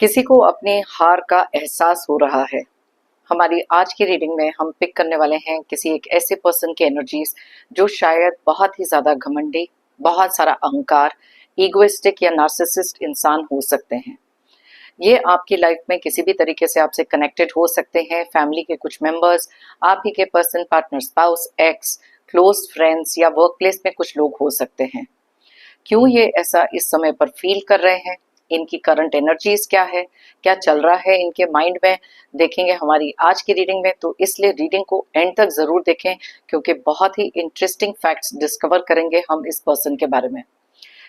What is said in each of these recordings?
किसी को अपनी हार का एहसास हो रहा है। हमारी आज की रीडिंग में हम पिक करने वाले हैं किसी एक ऐसे पर्सन की एनर्जीज जो शायद बहुत ही ज्यादा घमंडी, बहुत सारा अहंकार, ईगोइस्टिक या नार्सिसिस्ट इंसान हो सकते हैं। ये आपकी लाइफ में किसी भी तरीके से आपसे कनेक्टेड हो सकते हैं। फैमिली के कुछ मेंबर्स, आप ही के person, partner, spouse, x, close friends या वर्क प्लेस में कुछ लोग हो सकते हैं। क्यों ये ऐसा इस समय पर फील कर रहे हैं, इनकी करंट एनर्जीज क्या है, क्या चल रहा है इनके माइंड में, देखेंगे हमारी आज की रीडिंग में। तो इसलिए रीडिंग को एंड तक जरूर देखें, क्योंकि बहुत ही इंटरेस्टिंग फैक्ट्स डिस्कवर करेंगे हम इस पर्सन के बारे में।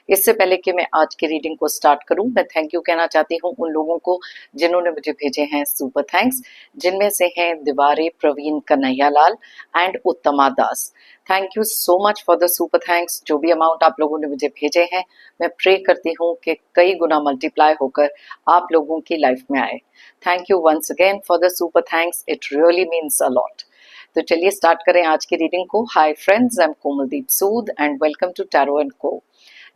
इससे पहले कि मैं आज की रीडिंग को स्टार्ट करूं, मैं थैंक यू कहना चाहती हूं उन लोगों को जिन्होंने मुझे भेजे हैं सुपर थैंक्स, जिनमें से हैं दिवारे, Praveen, Kanhaiya Lal and Uttama Das. Thank you so much for the super thanks. जो भी अमाउंट आप लोगों ने मुझे भेजे हैं, मैं प्रे करती हूँ कि कई गुना मल्टीप्लाई होकर आप लोगों की लाइफ में आए। Thank you once again for the super thanks, it really means a lot. तो चलिए स्टार्ट करें आज की रीडिंग को। Hi friends, I am Komaldeep Sood and welcome to tarot and co.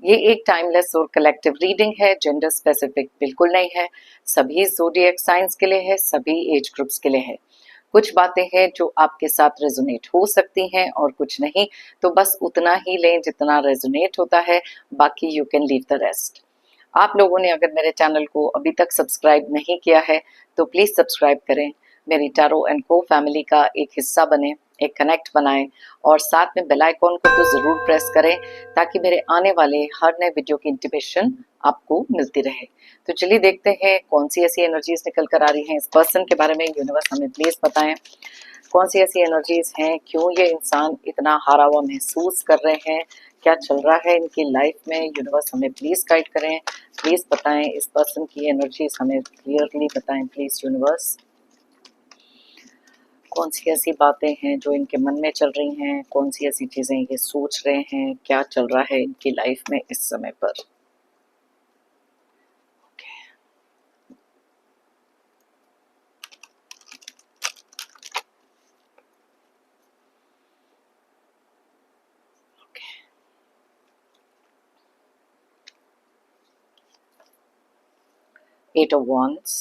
ये एक टाइमलेस और कलेक्टिव रीडिंग है, जेंडर स्पेसिफिक बिल्कुल नहीं है। सभी ज़ोडिएक साइंस के लिए है, सभी एज ग्रुप्स के लिए है। कुछ बातें हैं जो आपके साथ रेजोनेट हो सकती हैं और कुछ नहीं, तो बस उतना ही लें जितना रेजोनेट होता है, बाकी you can leave the rest. आप लोगों ने अगर मेरे चैनल को अभी तक सब्सक्राइब नहीं किया है तो प्लीज सब्सक्राइब करें, मेरी टैरो एंड को फैमिली का एक हिस्सा बने, एक कनेक्ट बनाएं और साथ में बेल आइकॉन को तो जरूर प्रेस करें ताकि मेरे आने वाले हर नए वीडियो की इंटीमेशन आपको मिलती रहे। तो चलिए देखते हैं कौन सी ऐसी एनर्जीज निकल कर आ रही हैं इस पर्सन के बारे में। यूनिवर्स हमें प्लीज बताएं कौन सी ऐसी एनर्जीज हैं, क्यों ये इंसान इतना हारा हुआ महसूस कर रहे हैं, क्या चल रहा है इनकी लाइफ में। यूनिवर्स हमें प्लीज गाइड करें, प्लीज बताएं इस पर्सन की एनर्जीज हमें क्लियरली बताएं प्लीज यूनिवर्स। कौन सी ऐसी बातें हैं जो इनके मन में चल रही हैं, कौन सी ऐसी चीजें ये सोच रहे हैं, क्या चल रहा है इनकी लाइफ में इस समय पर। Eight of Wands,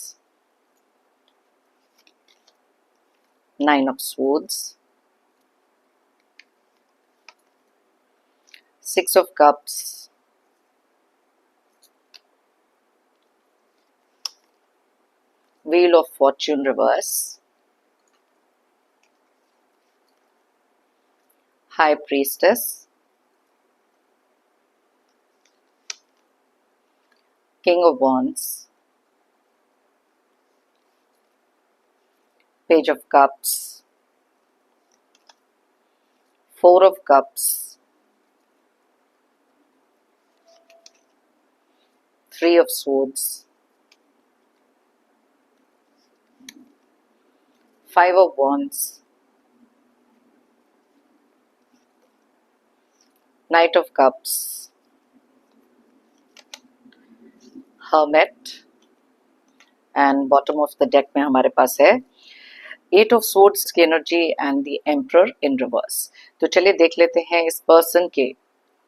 Nine of Swords, Six of Cups, Wheel of Fortune reverse, High Priestess, King of Wands, Page of Cups, Four of Cups, Three of Swords, Five of Wands, Knight of Cups, Hermit and bottom of the deck में हमारे पास है eight of swords की energy and the emperor in reverse. तो चलिए देख लेते हैं इस पर्सन के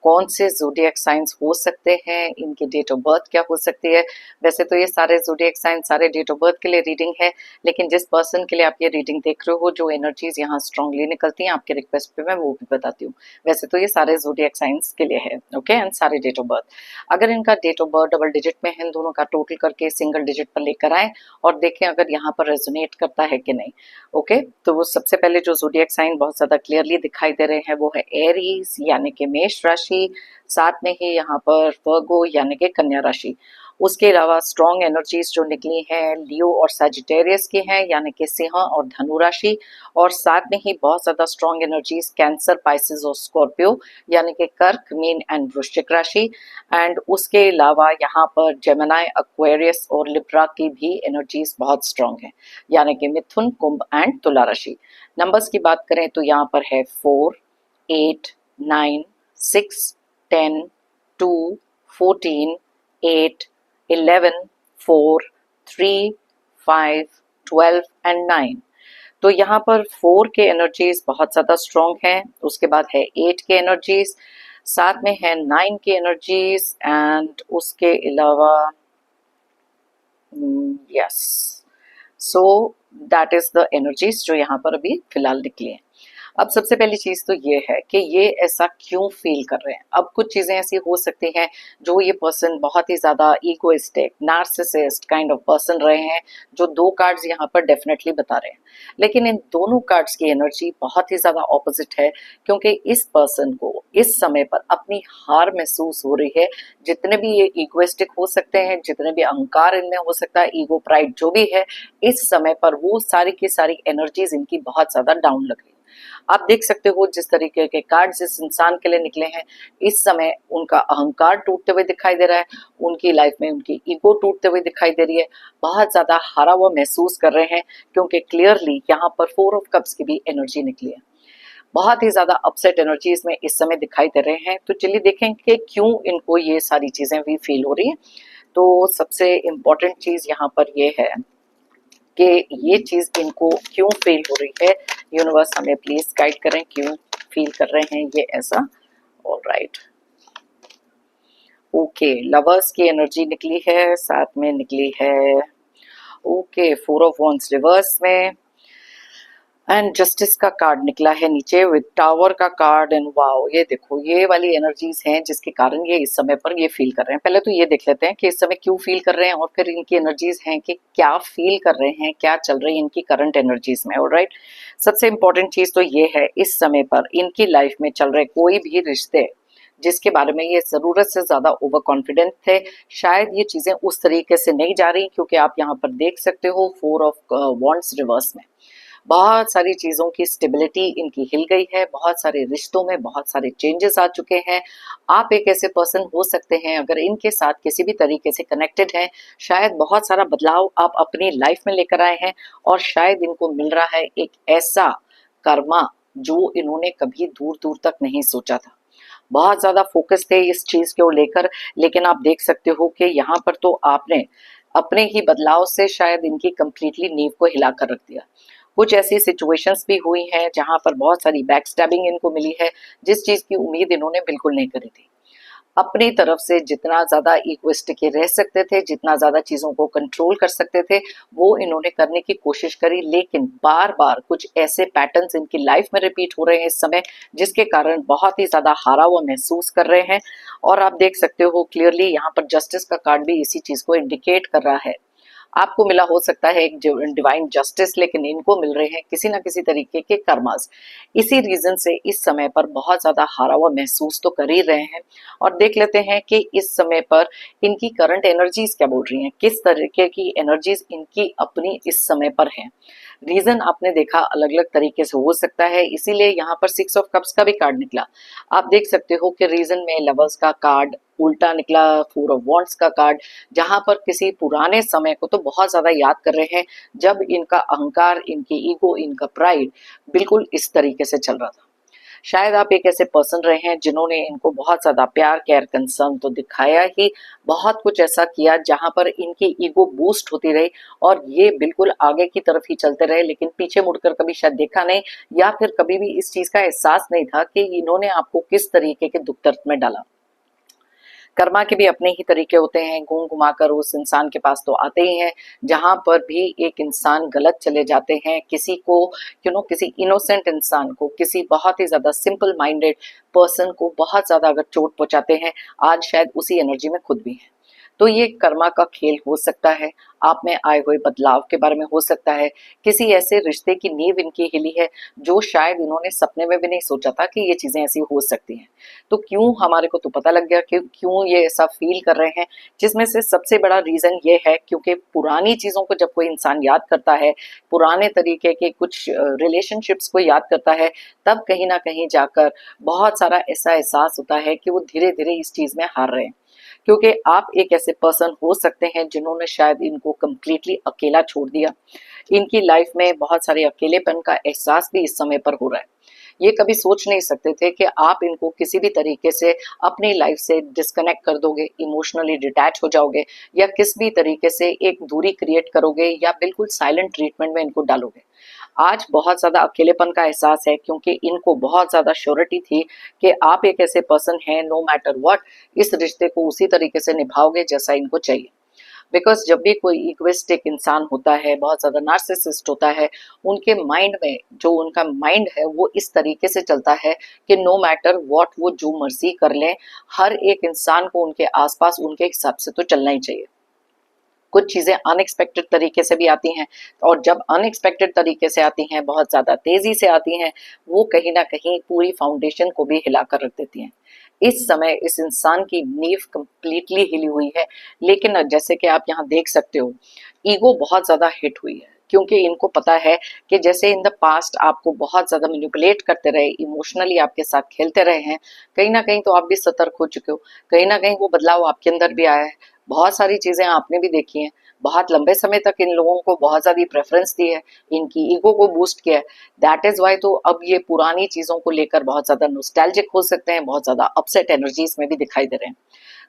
कौन से ज़ोडिएक साइंस हो सकते हैं, इनकी डेट ऑफ बर्थ क्या हो सकती है। वैसे तो ये सारे ज़ोडिएक साइंस सारे डेट ऑफ बर्थ के लिए रीडिंग है, लेकिन जिस पर्सन के लिए आप ये रीडिंग देख रहे हो, जो एनर्जीज यहाँ स्ट्रांगली निकलती हैं आपके रिक्वेस्ट पे, मैं वो भी बताती हूँ। वैसे तो ये सारे ज़ोडिएक साइंस के लिए है, ओके, एंड सारे डेट ऑफ बर्थ। अगर इनका date of birth double digit में है, इन दोनों का टोटल करके सिंगल डिजिट पर लेकर आए और देखें अगर यहाँ पर रेजोनेट करता है कि नहीं। ओके, तो वो सबसे पहले जो ज़ोडिएक साइन बहुत ज्यादा क्लियरली दिखाई दे रहे हैं वो है एरीज यानी कि मेष राशि, साथ में ही यहाँ पर वर्गो यानी कि कन्या राशि। उसके अलावा स्ट्रॉन्ग एनर्जीज जो निकली हैं लियो और सजिटेरियस की हैं यानी कि सिंह और धनु राशि, और साथ में ही बहुत ज्यादा स्ट्रॉन्ग एनर्जीज कैंसर, पाइसेस और स्कॉर्पियो यानी कि कर्क, मीन एंड वृश्चिक राशि। एंड उसके अलावा यहाँ पर जेमिनी, एक्वेरियस और लिब्रा की भी एनर्जीज बहुत स्ट्रॉन्ग है यानी कि मिथुन, कुंभ एंड तुला राशि। नंबर्स की बात करें तो यहाँ पर है 4, 8, 9, 6, 10, 2, 14, 8, 11, 4, 3, 5, 12 एंड 9। तो यहाँ पर 4 के एनर्जीज बहुत ज़्यादा स्ट्रॉन्ग हैं, उसके बाद है 8 के एनर्जीज, साथ में है 9 के एनर्जीज एंड उसके अलावा yes, so that is the energies जो यहाँ पर अभी फिलहाल निकली है। अब सबसे पहली चीज तो ये है कि ये ऐसा क्यों फील कर रहे हैं। अब कुछ चीजें ऐसी हो सकती हैं जो ये पर्सन बहुत ही ज्यादा egoistic narcissist kind of person रहे हैं, जो दो कार्ड्स यहाँ पर डेफिनेटली बता रहे हैं। लेकिन इन दोनों कार्ड्स की एनर्जी बहुत ही ज्यादा ऑपोजिट है, क्योंकि इस पर्सन को इस समय पर अपनी हार महसूस हो रही है। जितने भी ये इगोइस्टिक हो सकते हैं, जितने भी अहंकार इनमें हो सकता है, ईगो प्राइड जो भी है, इस समय पर वो सारी की सारी एनर्जीज इनकी बहुत ज्यादा डाउन लग रही है। आप देख सकते हो जिस तरीके के कार्ड्स इस इंसान के लिए निकले हैं, इस समय उनका अहंकार टूटते हुए दिखाई दे रहा है, उनकी लाइफ में उनकी ईगो टूटते हुए दिखाई दे रही है, बहुत ज्यादा हारा हुआ महसूस कर रहे हैं, क्योंकि क्लियरली यहाँ पर 4 ऑफ कप्स की भी एनर्जी निकली है। बहुत ही ज्यादा अपसेट एनर्जी इसमें इस समय दिखाई दे रहे हैं। तो चलिए देखें कि क्यों इनको ये सारी चीजें भी फील हो रही है। तो सबसे इम्पोर्टेंट चीज यहाँ पर ये है कि ये चीज इनको क्यों फील हो रही है। यूनिवर्स हमें प्लीज गाइड करें, क्यों फील कर रहे हैं ये ऐसा। ऑलराइट, ओके, लवर्स की एनर्जी निकली है, साथ में निकली है ओके 4 ऑफ वॉन्ड्स रिवर्स में, एंड जस्टिस का कार्ड निकला है नीचे विद टावर का कार्ड। एंड वाओ, ये देखो ये वाली एनर्जीज हैं जिसके कारण ये इस समय पर ये फील कर रहे हैं। पहले तो ये देख लेते हैं कि इस समय क्यों फील कर रहे हैं, और फिर इनकी एनर्जीज हैं कि क्या फील कर रहे हैं, क्या चल रही है इनकी करंट एनर्जीज में। ऑलराइट, सबसे इंपॉर्टेंट चीज तो ये है, इस समय पर इनकी लाइफ में चल रहे कोई भी रिश्ते जिसके बारे में ये जरूरत से ज्यादा ओवर कॉन्फिडेंट थे, शायद ये चीजें उस तरीके से नहीं जा रही, क्योंकि आप यहाँ पर देख सकते हो 4 ऑफ वॉन्ड्स रिवर्स में बहुत सारी चीजों की स्टेबिलिटी इनकी हिल गई है, बहुत सारे रिश्तों में बहुत सारे चेंजेस आ चुके हैं। आप एक ऐसे पर्सन हो सकते हैं, अगर इनके साथ किसी भी तरीके से कनेक्टेड हैं, शायद बहुत सारा बदलाव आप अपनी लाइफ में लेकर आए हैं, और शायद इनको मिल रहा है एक ऐसा कर्मा जो इन्होंने कभी दूर दूर तक नहीं सोचा था। बहुत ज्यादा फोकस थे इस चीज को लेकर, लेकिन आप देख सकते हो कि यहाँ पर तो आपने अपने ही बदलाव से शायद इनकी कंप्लीटली नींव को हिला कर रख दिया। कुछ ऐसी सिचुएशंस भी हुई हैं जहां पर बहुत सारी बैक स्टैबिंग इनको मिली है, जिस चीज की उम्मीद इन्होंने बिल्कुल नहीं करी थी। अपनी तरफ से जितना ज्यादा इक्विस्टिक रह सकते थे, जितना ज्यादा चीजों को कंट्रोल कर सकते थे, वो इन्होंने करने की कोशिश करी, लेकिन बार बार कुछ ऐसे पैटर्न्स इनकी लाइफ में रिपीट हो रहे हैं इस समय, जिसके कारण बहुत ही ज्यादा हारा हुआ महसूस कर रहे हैं। और आप देख सकते हो क्लियरली यहाँ पर जस्टिस का कार्ड भी इसी चीज को इंडिकेट कर रहा है। आपको मिला हो सकता है एक डिवाइन जस्टिस, लेकिन इनको मिल रहे हैं किसी ना किसी तरीके के कर्मास। इसी रीजन से इस समय पर बहुत ज्यादा हारा हुआ महसूस तो कर ही रहे हैं। और देख लेते हैं कि इस समय पर इनकी करंट एनर्जीज क्या बोल रही हैं, किस तरीके की एनर्जीज इनकी अपनी इस समय पर हैं। रीजन आपने देखा अलग अलग तरीके से हो सकता है, इसीलिए यहाँ पर 6 ऑफ कप्स का भी कार्ड निकला। आप देख सकते हो कि रीजन में लवर्स का कार्ड उल्टा निकला, 4 ऑफ वॉन्ड्स का कार्ड, जहां पर किसी पुराने समय को तो बहुत ज्यादा याद कर रहे हैं, जब इनका अहंकार, इनकी ईगो, इनका प्राइड बिल्कुल इस तरीके से चल रहा था। शायद आप एक ऐसे पर्सन रहे हैं जिन्होंने इनको बहुत ज्यादा प्यार, केयर, कंसर्न तो दिखाया ही, बहुत कुछ ऐसा किया जहां पर इनकी ईगो बूस्ट होती रही, और ये बिल्कुल आगे की तरफ ही चलते रहे, लेकिन पीछे मुड़कर कभी शायद देखा नहीं, या फिर कभी भी इस चीज का एहसास नहीं था कि इन्होंने आपको किस तरीके के दुख दर्द में डाला। कर्मा के भी अपने ही तरीके होते हैं, घूम घुमाकर उस इंसान के पास तो आते ही हैं, जहां पर भी एक इंसान गलत चले जाते हैं, किसी को किसी इनोसेंट इंसान को, किसी बहुत ही ज्यादा सिंपल माइंडेड पर्सन को बहुत ज्यादा अगर चोट पहुंचाते हैं, आज शायद उसी एनर्जी में खुद भी है। तो ये कर्मा का खेल हो सकता है, आप में आए हुए बदलाव के बारे में हो सकता है, किसी ऐसे रिश्ते की नींव इनकी हिली है जो शायद इन्होंने सपने में भी नहीं सोचा था कि ये चीजें ऐसी हो सकती हैं। तो क्यों, हमारे को तो पता लग गया कि क्यों ये ऐसा फील कर रहे हैं, जिसमें से सबसे बड़ा रीजन ये है क्योंकि पुरानी चीजों को जब कोई इंसान याद करता है, पुराने तरीके के कुछ रिलेशनशिप्स को याद करता है, तब कहीं ना कहीं जाकर बहुत सारा ऐसा एहसास होता है कि वो धीरे धीरे इस चीज में हार रहे हैं। क्योंकि आप एक ऐसे पर्सन हो सकते हैं जिन्होंने शायद इनको कंप्लीटली अकेला छोड़ दिया। इनकी लाइफ में बहुत सारे अकेलेपन का एहसास भी इस समय पर हो रहा है। ये कभी सोच नहीं सकते थे कि आप इनको किसी भी तरीके से अपनी लाइफ से डिस्कनेक्ट कर दोगे, इमोशनली डिटैच हो जाओगे, या किस भी तरीके से एक दूरी क्रिएट करोगे, या बिल्कुल साइलेंट ट्रीटमेंट में इनको डालोगे। आज बहुत ज्यादा अकेलेपन का एहसास है, क्योंकि इनको बहुत ज्यादा श्योरिटी थी कि आप एक ऐसे पर्सन हैं, नो मैटर व्हाट इस रिश्ते को उसी तरीके से निभाओगे जैसा इनको चाहिए। बिकॉज जब भी कोई इगोइस्टिक इंसान होता है, बहुत ज्यादा नार्सिसिस्ट होता है, उनके माइंड में जो उनका माइंड है वो इस तरीके से चलता है कि नो मैटर व्हाट वो जो मर्जी कर लें, हर एक इंसान को उनके आसपास उनके हिसाब से तो चलना ही चाहिए। कुछ चीजें अनएक्सपेक्टेड तरीके से भी आती हैं, और जब अनएक्सपेक्टेड तरीके से आती हैं, बहुत ज्यादा तेजी से आती हैं, वो कहीं ना कहीं पूरी फाउंडेशन को भी हिलाकर रख देती हैं। इस समय इस इंसान की नींव कंप्लीटली हिली हुई है। लेकिन जैसे कि आप यहाँ देख सकते हो, ईगो बहुत ज्यादा हिट हुई है, क्योंकि इनको पता है कि जैसे इन द पास्ट आपको बहुत ज्यादा मैनिपुलेट करते रहे, इमोशनली आपके साथ खेलते रहे हैं, कहीं ना कहीं तो आप भी सतर्क हो चुके हो, कहीं ना कहीं वो बदलाव आपके अंदर भी आया है। बहुत सारी चीजें आपने भी देखी हैं, बहुत लंबे समय तक इन लोगों को बहुत ज्यादा प्रेफरेंस दी है, इनकी ईगो को बूस्ट किया है। दैट इज वाई तो अब ये पुरानी चीजों को लेकर बहुत ज्यादा नोस्टैल्जिक हो सकते हैं, बहुत ज्यादा अपसेट एनर्जीज में भी दिखाई दे रहे हैं।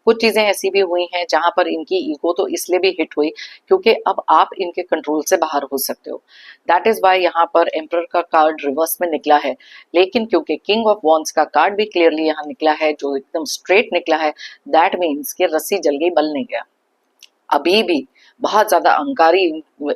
कुछ चीजें ऐसी भी हुई हैं जहां पर इनकी ईगो तो इसलिए भी हिट हुई क्योंकि अब आप इनके कंट्रोल से बाहर हो सकते हो। दैट इज वाई यहाँ पर एम्परर का कार्ड रिवर्स में निकला है। लेकिन क्योंकि किंग ऑफ वॉन्ड्स का कार्ड भी क्लियरली यहाँ निकला है, जो एकदम स्ट्रेट निकला है, दैट मीन्स कि रस्सी जल गई, बल नहीं गया। अभी भी बहुत ज्यादा अहंकारी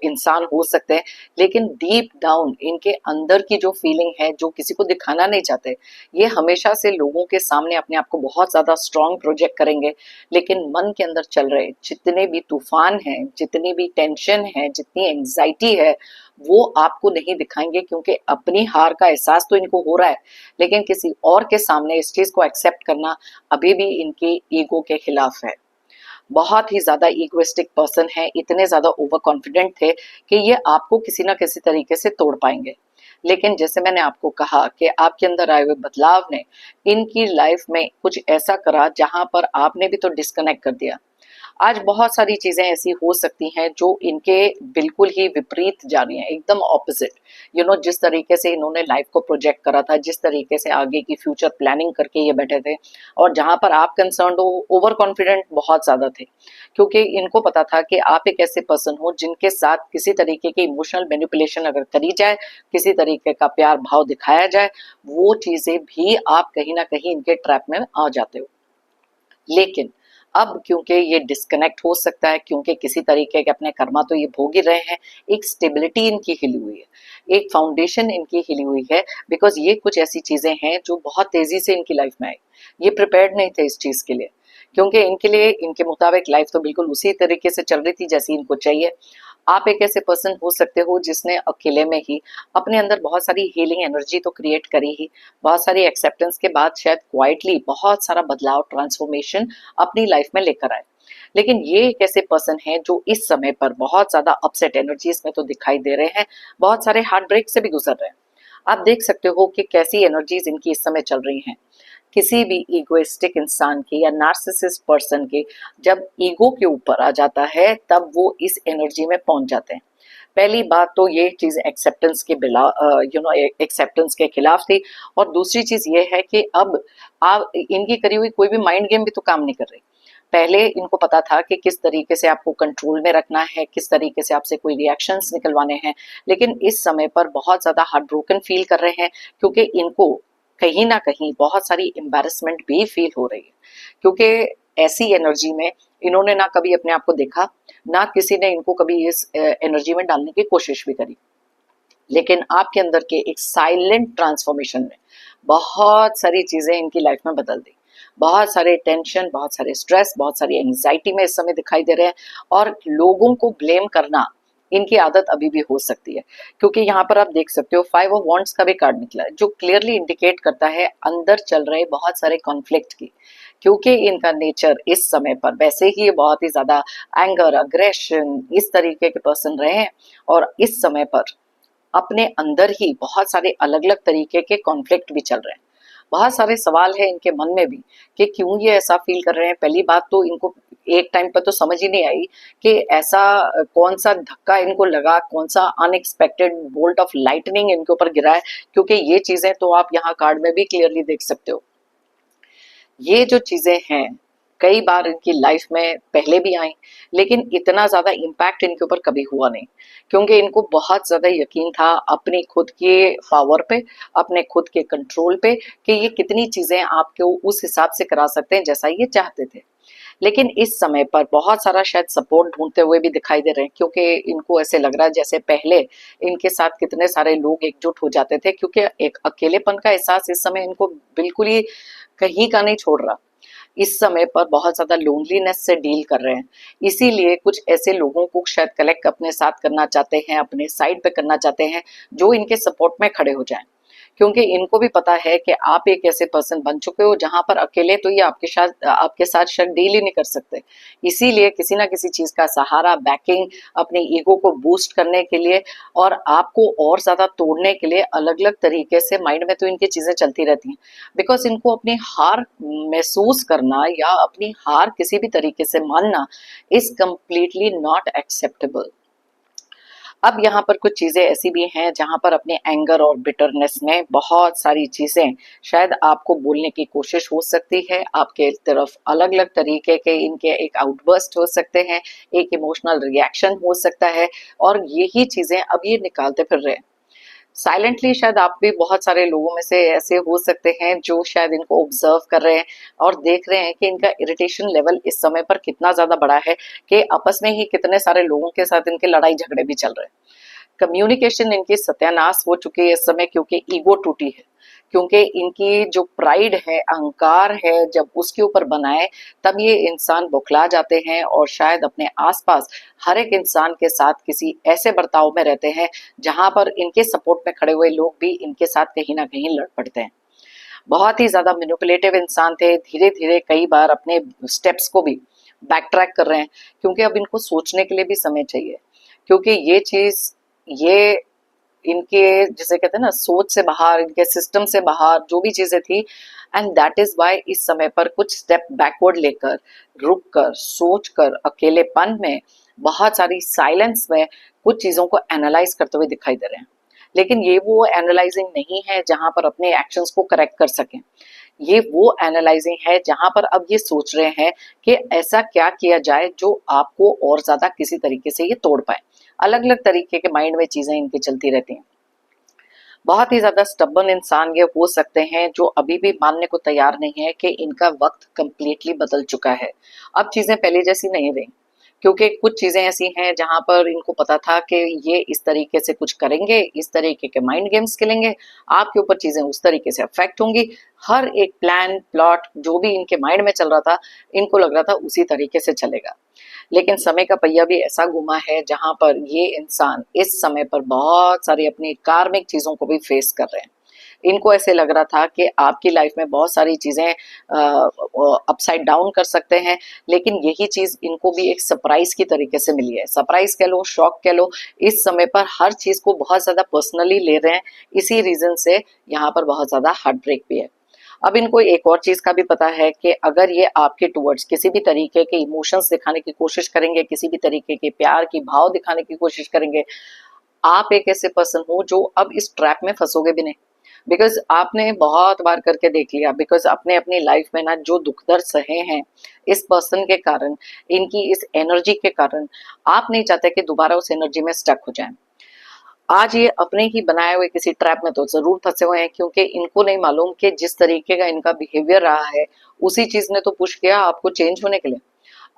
इंसान हो सकते हैं, लेकिन डीप डाउन इनके अंदर की जो फीलिंग है, जो किसी को दिखाना नहीं चाहते, ये हमेशा से लोगों के सामने अपने आप को बहुत ज्यादा स्ट्रांग प्रोजेक्ट करेंगे। लेकिन मन के अंदर चल रहे जितने भी तूफान हैं, जितनी भी टेंशन है, जितनी एंजाइटी है, वो आपको नहीं दिखाएंगे, क्योंकि अपनी हार का एहसास तो इनको हो रहा है, लेकिन किसी और के सामने इस चीज को एक्सेप्ट करना अभी भी इनके ईगो के खिलाफ है। बहुत ही ज्यादा इगोइस्टिक पर्सन है, इतने ज्यादा ओवर कॉन्फिडेंट थे कि ये आपको किसी ना किसी तरीके से तोड़ पाएंगे। लेकिन जैसे मैंने आपको कहा कि आपके अंदर आए हुए बदलाव ने इनकी लाइफ में कुछ ऐसा करा जहां पर आपने भी तो डिस्कनेक्ट कर दिया। आज बहुत सारी चीजें ऐसी हो सकती हैं जो इनके बिल्कुल ही विपरीत जा रही हैं, एकदम ऑपोजिट। जिस तरीके से इन्होंने लाइफ को प्रोजेक्ट करा था, जिस तरीके से आगे की फ्यूचर प्लानिंग करके ये बैठे थे, और जहां पर आप कंसर्न हो, ओवर कॉन्फिडेंट बहुत ज्यादा थे, क्योंकि इनको पता था कि आप एक ऐसे पर्सन हो जिनके साथ किसी तरीके की इमोशनल मैनिपुलेशन अगर करी जाए, किसी तरीके का प्यार भाव दिखाया जाए, वो चीजें भी आप कहीं ना कहीं इनके ट्रैप में आ जाते हो। लेकिन अब क्योंकि ये डिस्कनेक्ट हो सकता है, क्योंकि किसी तरीके के अपने कर्मा तो ये भोग ही रहे हैं, एक स्टेबिलिटी इनकी हिली हुई है, एक फाउंडेशन इनकी हिली हुई है, बिकॉज ये कुछ ऐसी चीजें हैं जो बहुत तेजी से इनकी लाइफ में आई। ये प्रिपेयर्ड नहीं थे इस चीज के लिए, क्योंकि इनके लिए इनके मुताबिक लाइफ तो बिल्कुल उसी तरीके से चल रही थी जैसी इनको चाहिए। आप एक ऐसे पर्सन हो सकते हो जिसने अकेले में ही अपने अंदर बहुत सारी हीलिंग एनर्जी तो क्रिएट करी ही, बहुत सारी एक्सेप्टेंस के बाद शायद क्वाइटली बहुत सारा बदलाव, ट्रांसफॉर्मेशन अपनी लाइफ में लेकर आए। लेकिन ये एक ऐसे पर्सन है जो इस समय पर बहुत ज्यादा अपसेट एनर्जीज में तो दिखाई दे रहे हैं, बहुत सारे हार्ट ब्रेक से भी गुजर रहे हैं। आप देख सकते हो कि कैसी एनर्जीज इनकी इस समय चल रही हैं। किसी भी इगोइस्टिक इंसान की या नार्सिसिस्ट पर्सन की जब ईगो के ऊपर आ जाता है, तब वो इस एनर्जी में पहुंच जाते हैं। पहली बात तो ये चीज एक्सेप्टेंस के बिला एक्सेप्टेंस के खिलाफ थी, और दूसरी चीज ये है कि अब आप इनकी करी हुई कोई भी माइंड गेम भी तो काम नहीं कर रही। पहले इनको पता था कि किस तरीके से आपको कंट्रोल में रखना है, किस तरीके से आपसे कोई रिएक्शंस निकलवाने हैं, लेकिन इस समय पर बहुत ज्यादा हार्ट ब्रोकन फील कर रहे हैं, क्योंकि इनको कहीं ना कहीं बहुत सारी एम्बैरेसमेंट भी फील हो रही है, क्योंकि ऐसी एनर्जी में इन्होंने ना कभी अपने आप को देखा, ना किसी ने इनको कभी इस एनर्जी में डालने की कोशिश भी करी। लेकिन आपके अंदर के एक साइलेंट ट्रांसफॉर्मेशन में बहुत सारी चीजें इनकी लाइफ में बदल दी। बहुत सारे टेंशन, बहुत सारे स्ट्रेस, बहुत सारी एंजाइटी में इस समय दिखाई दे रहे हैं, और लोगों को ब्लेम करना इनकी आदत अभी भी हो सकती है, क्योंकि यहाँ पर आप देख सकते हो 5 ऑफ वॉन्ड्स का भी कार्ड निकला है, जो क्लियरली इंडिकेट करता है अंदर चल रहे बहुत सारे कॉन्फ्लिक्ट की। क्योंकि इनका नेचर इस समय पर वैसे ही बहुत ही ज्यादा एंगर, अग्रेशन, इस तरीके के पर्सन रहे हैं, और इस समय पर अपने अंदर ही बहुत सारे अलग अलग तरीके के कॉन्फ्लिक्ट भी चल रहे हैं। बहुत सारे सवाल है इनके मन में भी कि क्यों ये ऐसा फील कर रहे हैं। पहली बात तो इनको एक टाइम पर तो समझ ही नहीं आई कि ऐसा कौन सा धक्का इनको लगा, कौन सा अनएक्सपेक्टेड बोल्ट ऑफ लाइटनिंग इनके ऊपर गिरा है, क्योंकि ये चीजें तो आप यहाँ कार्ड में भी क्लियरली देख सकते हो। ये जो चीजें हैं कई बार इनकी लाइफ में पहले भी आई, लेकिन इतना ज्यादा इम्पैक्ट इनके ऊपर कभी हुआ नहीं, क्योंकि इनको बहुत ज्यादा यकीन था अपनी खुद के पावर पे, अपने खुद के कंट्रोल पे, कि ये कितनी चीजें आपको उस हिसाब से करा सकते हैं जैसा ये चाहते थे। लेकिन इस समय पर बहुत सारा शायद सपोर्ट ढूंढते हुए भी दिखाई दे रहे हैं, क्योंकि इनको ऐसे लग रहा है जैसे पहले इनके साथ कितने सारे लोग एकजुट हो जाते थे, क्योंकि एक अकेलेपन का एहसास इस समय इनको बिल्कुल ही कहीं का नहीं छोड़ रहा। इस समय पर बहुत ज्यादा लोनलीनेस से डील कर रहे हैं, इसीलिए कुछ ऐसे लोगों को शायद कलेक्ट अपने साथ करना चाहते हैं, अपने साइड पे करना चाहते हैं जो इनके सपोर्ट में खड़े हो जाएं, क्योंकि इनको भी पता है कि आप एक ऐसे पर्सन बन चुके हो जहां पर अकेले तो ये आपके साथ शायद डील ही नहीं कर सकते। इसीलिए किसी ना किसी चीज का सहारा, बैकिंग, अपने ईगो को बूस्ट करने के लिए और आपको और ज्यादा तोड़ने के लिए अलग अलग तरीके से माइंड में तो इनकी चीजें चलती रहती हैं, बिकॉज इनको अपनी हार महसूस करना या अपनी हार किसी भी तरीके से मानना इज कंप्लीटली नॉट एक्सेप्टेबल। अब यहाँ पर कुछ चीजें ऐसी भी हैं जहां पर अपने एंगर और बिटरनेस में बहुत सारी चीजें शायद आपको बोलने की कोशिश हो सकती है, आपके तरफ अलग अलग तरीके के इनके एक आउटबर्स्ट हो सकते हैं, एक इमोशनल रिएक्शन हो सकता है, और यही चीजें अब ये निकालते फिर रहे हैं साइलेंटली। शायद आप भी बहुत सारे लोगों में से ऐसे हो सकते हैं जो शायद इनको ऑब्जर्व कर रहे हैं और देख रहे हैं कि इनका इरिटेशन लेवल इस समय पर कितना ज्यादा बड़ा है, कि आपस में ही कितने सारे लोगों के साथ इनके लड़ाई झगड़े भी चल रहे हैं। कम्युनिकेशन इनकी सत्यानाश हो चुकी है इस समय, क्योंकि ईगो टूटी है, क्योंकि इनकी जो प्राइड है, अहंकार है, जब उसके ऊपर बनाए तब ये इंसान बौखला जाते हैं और शायद अपने आसपास हर एक इंसान के साथ किसी ऐसे बर्ताव में रहते हैं जहां पर इनके सपोर्ट में खड़े हुए लोग भी इनके साथ कहीं ना कहीं लड़ पड़ते हैं। बहुत ही ज्यादा मैनिपुलेटिव इंसान थे, धीरे धीरे कई बार अपने स्टेप्स को भी बैक ट्रैक कर रहे हैं, क्योंकि अब इनको सोचने के लिए भी समय चाहिए, क्योंकि ये चीज, ये इनके जिसे कहते हैं ना सोच से बाहर, इनके सिस्टम से बाहर जो भी चीजें थी, एंड दैट इज वाई इस समय पर कुछ स्टेप बैकवर्ड लेकर, रुक कर, सोच कर, अकेलेपन में, बहुत सारी साइलेंस में कुछ चीजों को एनालाइज करते हुए दिखाई दे रहे हैं। लेकिन ये वो एनालाइजिंग नहीं है जहां पर अपने एक्शंस को करेक्ट कर सकें, ये वो एनालाइजिंग है जहां पर अब ये सोच रहे हैं कि ऐसा क्या किया जाए जो आपको और ज्यादा किसी तरीके से ये तोड़ पाए। अलग अलग तरीके के माइंड में चीजें इनकी चलती रहती हैं। बहुत ही ज्यादा स्टबर्न इंसान ये हो सकते हैं जो अभी भी मानने को तैयार नहीं है कि इनका वक्त कंप्लीटली बदल चुका है, अब चीजें पहले जैसी नहीं रही, क्योंकि कुछ चीजें ऐसी हैं जहां पर इनको पता था कि ये इस तरीके से कुछ करेंगे, इस तरीके के माइंड गेम्स खेलेंगे, आपके ऊपर चीजें उस तरीके से अफेक्ट होंगी। हर एक प्लान, प्लॉट जो भी इनके माइंड में चल रहा था, इनको लग रहा था उसी तरीके से चलेगा। लेकिन समय का पहिया भी ऐसा घुमा है जहां पर ये इंसान इस समय पर बहुत सारी अपनी कार्मिक चीजों को भी फेस कर रहे हैं। इनको ऐसे लग रहा था कि आपकी लाइफ में बहुत सारी चीजें अपसाइड डाउन कर सकते हैं, लेकिन यही चीज इनको भी एक सरप्राइज की तरीके से मिली है। सरप्राइज कह लो, शॉक कह लो, इस समय पर हर चीज को बहुत ज्यादा पर्सनली ले रहे हैं, इसी रीजन से यहाँ पर बहुत ज्यादा हार्ट ब्रेक भी है। अब इनको एक और चीज का भी पता है कि अगर ये आपके टुवर्ड्स किसी भी तरीके के इमोशंस दिखाने की कोशिश करेंगे, किसी भी तरीके के प्यार की भाव दिखाने की कोशिश करेंगे, आप एक ऐसे पर्सन हो जो अब इस ट्रैप में फंसोगे भी नहीं, बिकॉज आपने बहुत बार करके देख लिया, बिकॉज आपने अपनी लाइफ में ना जो दुख दर्द सहे हैं इस पर्सन के कारण, इनकी इस एनर्जी के कारण, आप नहीं चाहते कि दोबारा उस एनर्जी में स्टक हो जाए। आज ये अपने ही बनाए हुए किसी ट्रैप में तो जरूर फंसे हुए हैं, क्योंकि इनको नहीं मालूम कि जिस तरीके का इनका बिहेवियर रहा है उसी चीज ने तो पुश किया आपको चेंज होने के लिए।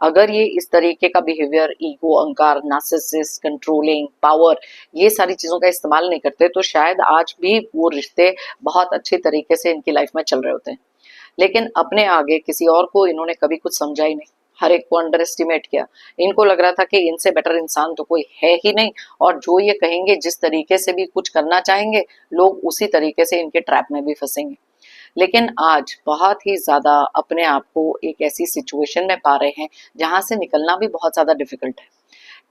अगर ये इस तरीके का बिहेवियर, ईगो, अहंकार, नार्सिसिस्ट, कंट्रोलिंग, पावर, ये सारी चीजों का इस्तेमाल नहीं करते तो शायद आज भी वो रिश्ते बहुत अच्छे तरीके से इनकी लाइफ में चल रहे होते हैं। लेकिन अपने आगे किसी और को इन्होंने कभी कुछ समझा ही नहीं, हर एक को अंडर एस्टिमेट किया। इनको लग रहा था कि इनसे बेटर इंसान तो कोई है ही नहीं, और जो ये कहेंगे, जिस तरीके से भी कुछ करना चाहेंगे, लोग उसी तरीके से इनके ट्रैप में भी फंसेंगे। लेकिन आज बहुत ही ज्यादा अपने आप को एक ऐसी सिचुएशन में पा रहे हैं जहां से निकलना भी बहुत ज्यादा डिफिकल्ट है।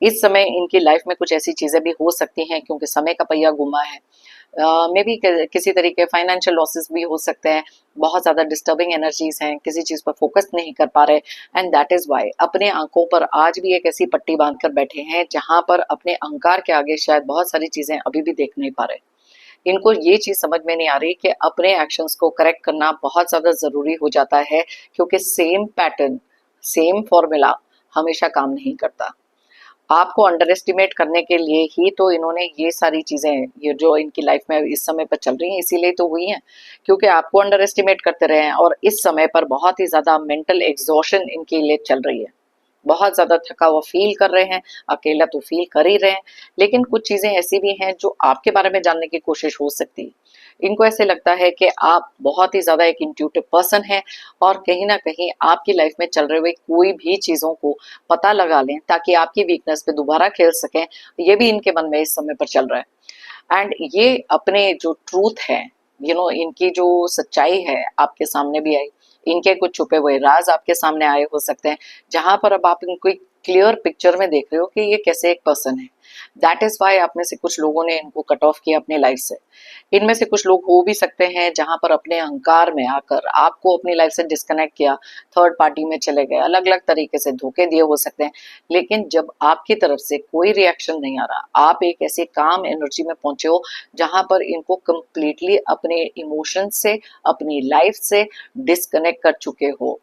इस समय इनकी लाइफ में कुछ ऐसी चीजें भी हो सकती हैं, क्योंकि समय का पहिया घुमा है। मे बी किसी तरीके फाइनेंशियल लॉसेस भी हो सकते हैं, बहुत ज्यादा डिस्टर्बिंग एनर्जीज हैं, किसी चीज पर फोकस नहीं कर पा रहे, एंड दैट इज वाई अपने आंखों पर आज भी एक ऐसी पट्टी बांध कर बैठे हैं जहां पर अपने अहंकार के आगे शायद बहुत सारी चीजें अभी भी देख नहीं पा रहे। इनको ये चीज समझ में नहीं आ रही कि अपने एक्शंस को करेक्ट करना बहुत ज्यादा जरूरी हो जाता है, क्योंकि सेम पैटर्न, सेम फॉर्मूला हमेशा काम नहीं करता। आपको अंडर एस्टिमेट करने के लिए ही तो इन्होंने ये सारी चीजें, ये जो इनकी लाइफ में इस समय पर चल रही हैं, इसीलिए तो हुई हैं, क्योंकि आपको अंडर एस्टिमेट करते रहे हैं और इस समय पर बहुत ही ज्यादा मेंटल एग्जॉशन इनके लिए चल रही है। बहुत ज्यादा थका हुआ फील कर रहे हैं, अकेला तो फील कर ही रहे हैं, लेकिन कुछ चीजें ऐसी भी हैं जो आपके बारे में जानने की कोशिश हो सकती है। इनको ऐसे लगता है कि आप बहुत ही ज्यादा एक इंट्यूटिव पर्सन हैं और कहीं ना कहीं आपकी लाइफ में चल रहे हुए कोई भी चीजों को पता लगा लें ताकि आपकी वीकनेस पे दोबारा खेल सकें, ये भी इनके मन में इस समय पर चल रहा है। एंड ये अपने जो ट्रूथ है, इनकी जो सच्चाई है आपके सामने भी आई, इनके कुछ छुपे हुए राज आपके सामने आए हो सकते हैं, जहां पर अब आप इनको क्लियर पिक्चर में देख रहे हो कि ये कैसे एक पर्सन है। दैट इज वाई आप में से कुछ लोगों ने इनको कट ऑफ किया अपनी लाइफ से। इनमें से कुछ लोग हो भी सकते हैं जहां पर अपने अहंकार में आकर आपको अपनी लाइफ से डिस्कनेक्ट किया, थर्ड पार्टी में चले गए, अलग अलग तरीके से धोखे दिए हो सकते हैं। लेकिन जब आपकी तरफ से कोई रिएक्शन नहीं आ रहा, आप एक ऐसी काम एनर्जी में पहुंचे हो जहां पर इनको कंप्लीटली अपने इमोशन से, अपनी लाइफ से डिस्कनेक्ट कर चुके हो,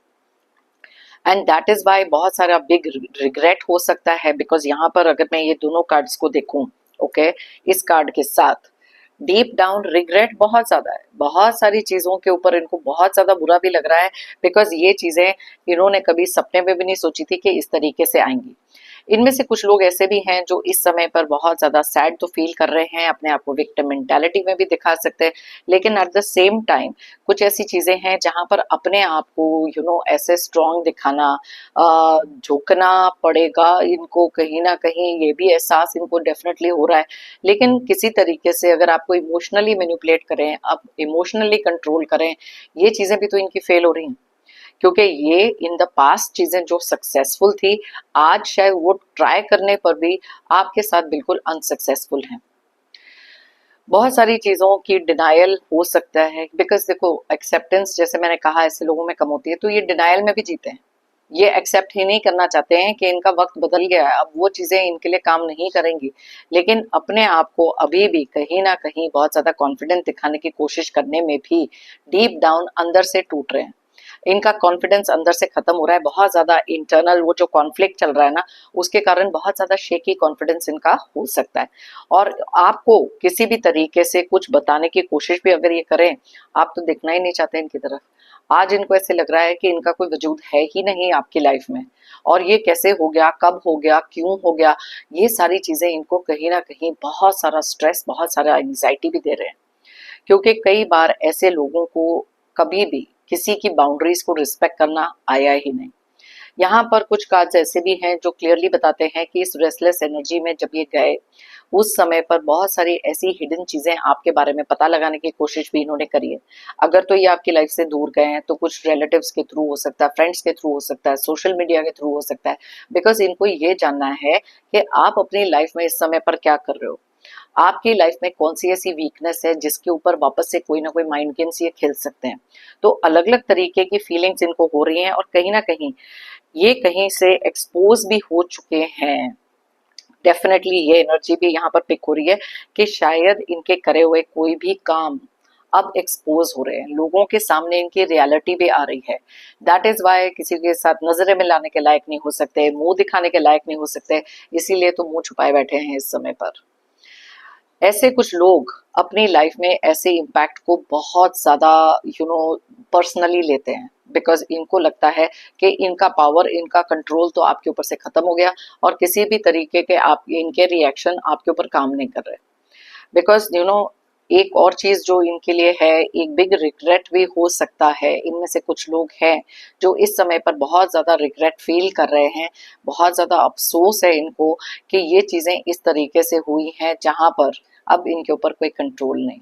एंड दैट इज वाई बहुत सारा बिग रिग्रेट हो सकता है। बिकॉज यहाँ पर अगर मैं ये दोनों कार्ड्स को देखूं, ओके, इस कार्ड के साथ डीप डाउन रिग्रेट बहुत ज्यादा है, बहुत सारी चीजों के ऊपर इनको बहुत ज्यादा बुरा भी लग रहा है, बिकॉज ये चीजें इन्होंने कभी सपने में भी नहीं सोची थी कि इस तरीके से आएंगी। इनमें से कुछ लोग ऐसे भी हैं जो इस समय पर बहुत ज्यादा सैड तो फील कर रहे हैं, अपने आप को विक्टिम मेंटालिटी में भी दिखा सकते हैं, लेकिन एट द सेम टाइम कुछ ऐसी चीजें हैं जहां पर अपने आप को ऐसे स्ट्रांग दिखाना, झुकना पड़ेगा इनको, कहीं ना कहीं ये भी एहसास इनको डेफिनेटली हो रहा है। लेकिन किसी तरीके से अगर आपको इमोशनली मैनिपुलेट करें, आप इमोशनली कंट्रोल करें, ये चीजें भी तो इनकी फेल हो रही हैं, क्योंकि ये इन द पास्ट चीजें जो सक्सेसफुल थी, आज शायद वो ट्राई करने पर भी आपके साथ बिल्कुल अनसक्सेसफुल हैं। बहुत सारी चीजों की डिनायल हो सकता है, बिकॉज देखो एक्सेप्टेंस जैसे मैंने कहा ऐसे लोगों में कम होती है, तो ये डिनायल में भी जीते हैं। ये एक्सेप्ट ही नहीं करना चाहते हैं कि इनका वक्त बदल गया है, अब वो चीजें इनके लिए काम नहीं करेंगी, लेकिन अपने आप को अभी भी कहीं ना कहीं बहुत ज्यादा कॉन्फिडेंट दिखाने की कोशिश करने में भी डीप डाउन अंदर से टूट रहे हैं। इनका कॉन्फिडेंस अंदर से खत्म हो रहा है, बहुत ज्यादा इंटरनल वो जो कॉन्फ्लिक्ट चल रहा है ना, उसके कारण बहुत ज्यादा शेकी कॉन्फिडेंस इनका हो सकता है। और आपको किसी भी तरीके से कुछ बताने की कोशिश भी अगर ये करें, आप तो देखना ही नहीं चाहते इनकी तरफ। आज इनको ऐसे लग रहा है कि इनका कोई वजूद है ही नहीं आपकी लाइफ में, और ये कैसे हो गया, कब हो गया, क्यों हो गया, ये सारी चीजें इनको कहीं ना कहीं बहुत सारा स्ट्रेस, बहुत सारा एंग्जाइटी भी दे रहे हैं। क्योंकि कई बार ऐसे लोगों को कभी भी किसी की बाउंड्रीज को रिस्पेक्ट करना आया ही नहीं। यहाँ पर कुछ कार्ड्स ऐसे भी हैं जो क्लियरली बताते हैं कि इस रेस्टलेस एनर्जी में जब ये गए, उस समय पर बहुत सारी ऐसी हिडन चीजें आपके बारे में पता लगाने की कोशिश भी इन्होंने करी है। अगर तो ये आपकी लाइफ से दूर गए हैं तो कुछ रिलेटिव्स के थ्रू हो सकता है, फ्रेंड्स के थ्रू हो सकता है, सोशल मीडिया के थ्रू हो सकता है, बिकॉज इनको ये जानना है कि आप अपनी लाइफ में इस समय पर क्या कर रहे हो, आपकी लाइफ में कौन सी ऐसी वीकनेस है जिसके ऊपर वापस से कोई ना कोई माइंड गेम्स ये खेल सकते हैं। तो अलग अलग तरीके की फीलिंग्स इनको हो रही हैं और कहीं ना कहीं ये कहीं से एक्सपोज भी हो चुके हैं। डेफिनेटली ये एनर्जी भी यहाँ पर पिक हो रही है कि शायद इनके करे हुए कोई भी काम अब एक्सपोज हो रहे हैं, लोगों के सामने इनकी रियलिटी भी आ रही है। दैट इज वाई किसी के साथ नजरें मिलाने के लायक नहीं हो सकते, मुंह दिखाने के लायक नहीं हो सकते, इसीलिए तो मुंह छुपाए बैठे हैं इस समय पर। ऐसे कुछ लोग अपनी लाइफ में ऐसे इम्पैक्ट को बहुत ज्यादा पर्सनली लेते हैं, बिकॉज इनको लगता है कि इनका पावर, इनका कंट्रोल तो आपके ऊपर से खत्म हो गया और किसी भी तरीके के आप इनके रिएक्शन आपके ऊपर काम नहीं कर रहे। बिकॉज एक और चीज जो इनके लिए है, एक बिग रिग्रेट भी हो सकता है। इनमें से कुछ लोग हैं जो इस समय पर बहुत ज्यादा रिग्रेट फील कर रहे हैं, बहुत ज्यादा अफसोस है इनको कि ये चीजें इस तरीके से हुई हैं जहां पर अब इनके ऊपर कोई कंट्रोल नहीं।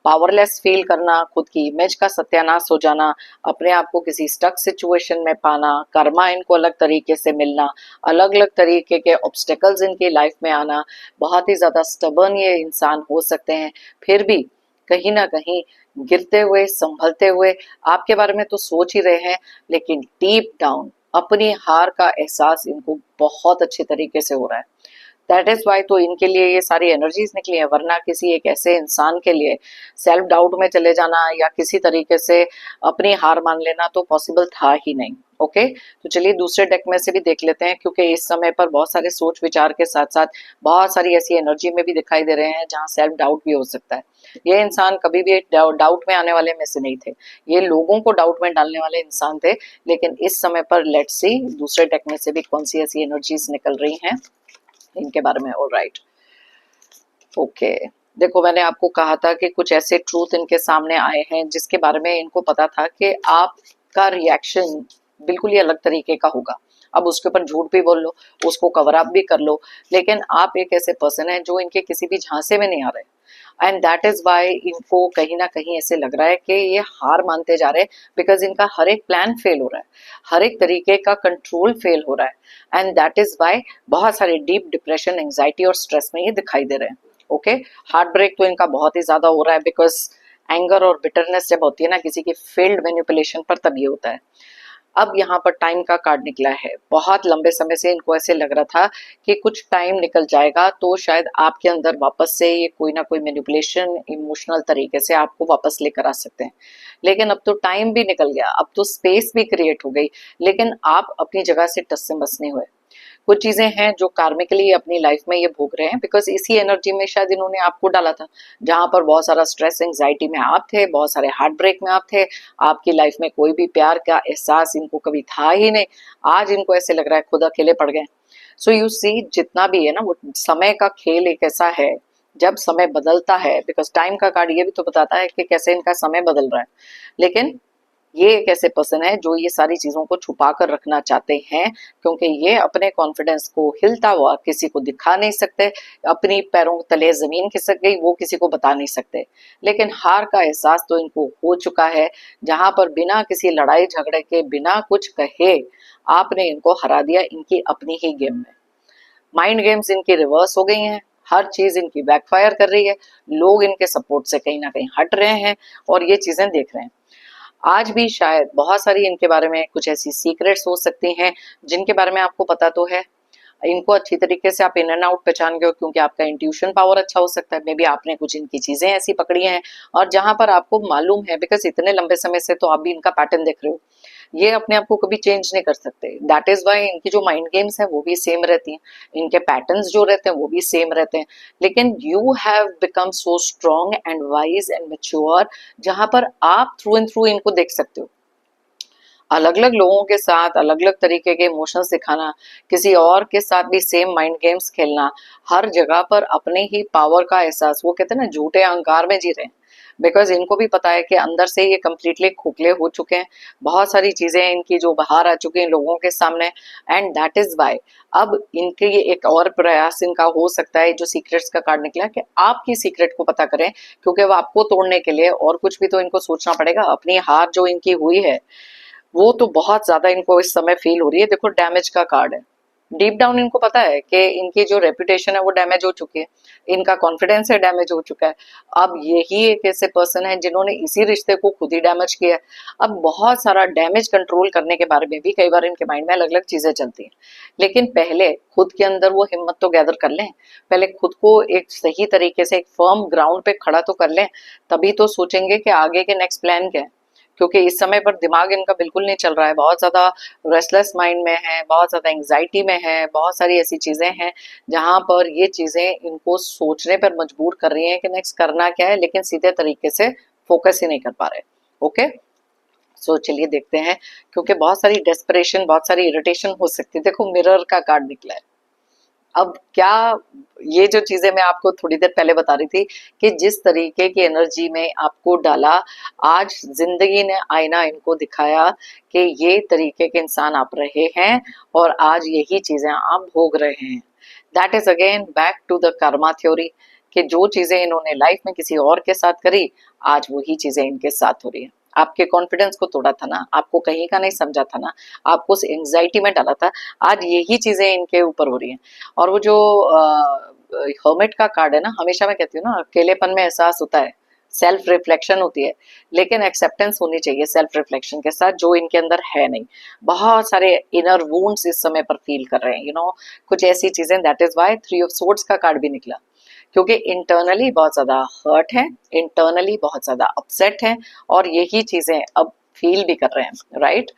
पावरलेस फील करना, खुद की इमेज का सत्यानाश हो जाना, अपने आप को किसी स्टक सिचुएशन में पाना, कर्मा इनको अलग तरीके से मिलना, अलग अलग तरीके के ऑब्स्टेकल्स इनकी लाइफ में आना, बहुत ही ज्यादा स्टबर्न ये इंसान हो सकते हैं, फिर भी कहीं ना कहीं गिरते हुए संभलते हुए आपके बारे में तो सोच ही रहे हैं, लेकिन डीप डाउन अपनी हार का एहसास इनको बहुत अच्छे तरीके से हो रहा है। दैट इज वाई तो इनके लिए ये सारी एनर्जीज निकली है, वरना किसी एक ऐसे इंसान के लिए सेल्फ डाउट में चले जाना या किसी तरीके से अपनी हार मान लेना तो पॉसिबल था ही नहीं। ओके तो चलिए दूसरे डेक में से भी देख लेते हैं, क्योंकि इस समय पर बहुत सारे सोच विचार के साथ साथ बहुत सारी ऐसी एनर्जी में भी दिखाई दे रहे हैं जहां सेल्फ डाउट भी हो सकता है। ये इंसान कभी भी डाउट में आने वाले में से नहीं थे, ये लोगों को डाउट में डालने वाले इंसान थे। लेकिन इस समय पर लेट्स सी दूसरे डेक में से भी कौन सी ऐसी एनर्जीज निकल रही हैं इनके बारे में। ऑलराइट, ओके देखो मैंने आपको कहा था कि कुछ ऐसे ट्रूथ इनके सामने आए हैं जिसके बारे में इनको पता था कि आपका रिएक्शन बिल्कुल ही अलग तरीके का होगा। अब उसके ऊपर झूठ भी बोल लो, उसको कवर अप भी कर लो, लेकिन आप एक ऐसे पर्सन है जो इनके किसी भी झांसे में नहीं आ रहे। एंड दैट इज वाई इनको कहीं ना कहीं ऐसे लग रहा है कि ये हार मानते जा रहे हैं, बिकॉज इनका हर एक प्लान फेल हो रहा है, हर एक तरीके का कंट्रोल फेल हो रहा है। एंड दैट इज वाई बहुत सारे डीप डिप्रेशन, एंजाइटी और स्ट्रेस में ये दिखाई दे रहे हैं। ओके हार्ट ब्रेक तो इनका बहुत ही ज्यादा हो रहा है, बिकॉज एंगर और बिटरनेस जब होती है ना किसी की फेल्ड मैनिपुलेशन पर, तब ये होता है। अब यहाँ पर टाइम का कार्ड निकला है। बहुत लंबे समय से इनको ऐसे लग रहा था कि कुछ टाइम निकल जाएगा तो शायद आपके अंदर वापस से ये कोई ना कोई मैनिपुलेशन इमोशनल तरीके से आपको वापस लेकर आ सकते हैं। लेकिन अब तो टाइम भी निकल गया, अब तो स्पेस भी क्रिएट हो गई, लेकिन आप अपनी जगह से टस से मस नहीं हुए। कुछ चीजें हैं जो कार्मिकली अपनी लाइफ में ये भोग रहे हैं, बिकॉज इसी एनर्जी में शायद इन्होंने आपको डाला था, जहां पर बहुत सारा स्ट्रेस एंजाइटी में आप थे, बहुत सारे हार्ट ब्रेक में आप थे, आपकी लाइफ में कोई भी प्यार का एहसास इनको कभी था ही नहीं। आज इनको ऐसे लग रहा है खुद अकेले पड़ गए। सो यू सी जितना भी है ना, वो समय का खेल एक ऐसा है, जब समय बदलता है, बिकॉज टाइम का कार्ड ये भी तो बताता है कि कैसे इनका समय बदल रहा है। लेकिन ये एक ऐसे पर्सन है जो ये सारी चीजों को छुपा कर रखना चाहते हैं, क्योंकि ये अपने कॉन्फिडेंस को हिलता हुआ किसी को दिखा नहीं सकते। अपनी पैरों तले जमीन खिसक गई वो किसी को बता नहीं सकते। लेकिन हार का एहसास तो इनको हो चुका है, जहां पर बिना किसी लड़ाई झगड़े के, बिना कुछ कहे आपने इनको हरा दिया इनकी अपनी ही गेम में। माइंड गेम्स इनकी रिवर्स हो गई हैं, हर चीज इनकी बैकफायर कर रही है, लोग इनके सपोर्ट से कहीं ना कहीं हट रहे हैं और ये चीजें देख रहे हैं। आज भी शायद बहुत सारी इनके बारे में कुछ ऐसी सीक्रेट्स हो सकती हैं जिनके बारे में आपको पता तो है। इनको अच्छी तरीके से आप इन एंड आउट पहचान गए हो, क्योंकि आपका इंट्यूशन पावर अच्छा हो सकता है। मे बी आपने कुछ इनकी चीजें ऐसी पकड़ी हैं और जहां पर आपको मालूम है, बिकॉज इतने लंबे समय से तो आप भी इनका पैटर्न देख रहे हो, ये अपने आप को कभी चेंज नहीं कर सकते। दैट इज वाई इनकी जो माइंड गेम्स है वो भी सेम रहती हैं, इनके पैटर्न्स जो रहते हैं वो भी सेम रहते हैं। लेकिन you have become so strong and wise and mature, जहां पर आप थ्रू एंड थ्रू इनको देख सकते हो। अलग अलग लोगों के साथ अलग अलग तरीके के इमोशंस दिखाना, किसी और के साथ भी सेम माइंड गेम्स खेलना, हर जगह पर अपने ही पावर का एहसास, वो कहते हैं ना झूठे अहंकार में जी रहे हैं। बिकॉज इनको भी पता है कि अंदर से ये कम्प्लीटली खोखले हो चुके हैं, बहुत सारी चीजें इनकी जो बाहर आ चुकी हैं लोगों के सामने। एंड दैट इज वाई अब इनके ये एक और प्रयास इनका हो सकता है, जो सीक्रेट्स का कार्ड निकला, कि आपकी सीक्रेट को पता करें, क्योंकि वो आपको तोड़ने के लिए और कुछ भी तो इनको सोचना पड़ेगा। अपनी हार जो इनकी हुई है वो तो बहुत ज्यादा इनको इस समय फील हो रही है। देखो डैमेज का कार्ड है, डीप डाउन इनको पता है कि इनकी जो रेपुटेशन है वो डैमेज हो चुकी है, इनका कॉन्फिडेंस है डैमेज हो चुका है। अब यही एक ऐसे पर्सन है जिन्होंने इसी रिश्ते को खुद ही डैमेज किया है। अब बहुत सारा डैमेज कंट्रोल करने के बारे में भी कई बार इनके माइंड में अलग अलग चीजें चलती हैं, लेकिन पहले खुद के अंदर वो हिम्मत तो गैदर कर लें, पहले खुद को एक सही तरीके से एक फर्म ग्राउंड पे खड़ा तो कर लें, तभी तो सोचेंगे कि आगे के नेक्स्ट प्लान क्या है। क्योंकि इस समय पर दिमाग इनका बिल्कुल नहीं चल रहा है, बहुत ज्यादा रेस्टलेस माइंड में है, बहुत ज्यादा एंग्जाइटी में है, बहुत सारी ऐसी चीजें हैं जहां पर ये चीजें इनको सोचने पर मजबूर कर रही हैं कि नेक्स्ट करना क्या है, लेकिन सीधे तरीके से फोकस ही नहीं कर पा रहे। ओके सो चलिए देखते हैं, क्योंकि बहुत सारी डेस्परेशन, बहुत सारी इरिटेशन हो सकती है। देखो मिरर का कार्ड निकला है। अब क्या, ये जो चीजें मैं आपको थोड़ी देर पहले बता रही थी कि जिस तरीके की एनर्जी में आपको डाला, आज जिंदगी ने आईना इनको दिखाया कि ये तरीके के इंसान आप रहे हैं और आज यही चीजें आप भोग रहे हैं। That is again back to the karma theory, कि जो चीजें इन्होंने लाइफ में किसी और के साथ करी, आज वही चीजें इनके साथ हो रही है। आपके कॉन्फिडेंस को तोड़ा था ना, आपको कहीं का नहीं समझा था ना, आपको उस एंग्जाइटी में डाला था, आज यही चीजें इनके ऊपर हो रही हैं। और वो जो हर्मिट का कार्ड है ना, हमेशा मैं कहती हूँ ना, अकेलेपन में एहसास होता है, सेल्फ रिफ्लेक्शन होती है, लेकिन एक्सेप्टेंस होनी चाहिए सेल्फ रिफ्लेक्शन के साथ, जो इनके अंदर है नहीं। बहुत सारे इनर वुंड्स इस समय पर फील कर रहे हैं, कुछ ऐसी चीजें। That is why 3 of swords का कार्ड भी निकला, क्योंकि इंटरनली बहुत ज्यादा हर्ट है, इंटरनली बहुत ज्यादा अपसेट है, और यही चीजें अब फील भी कर रहे हैं। राइट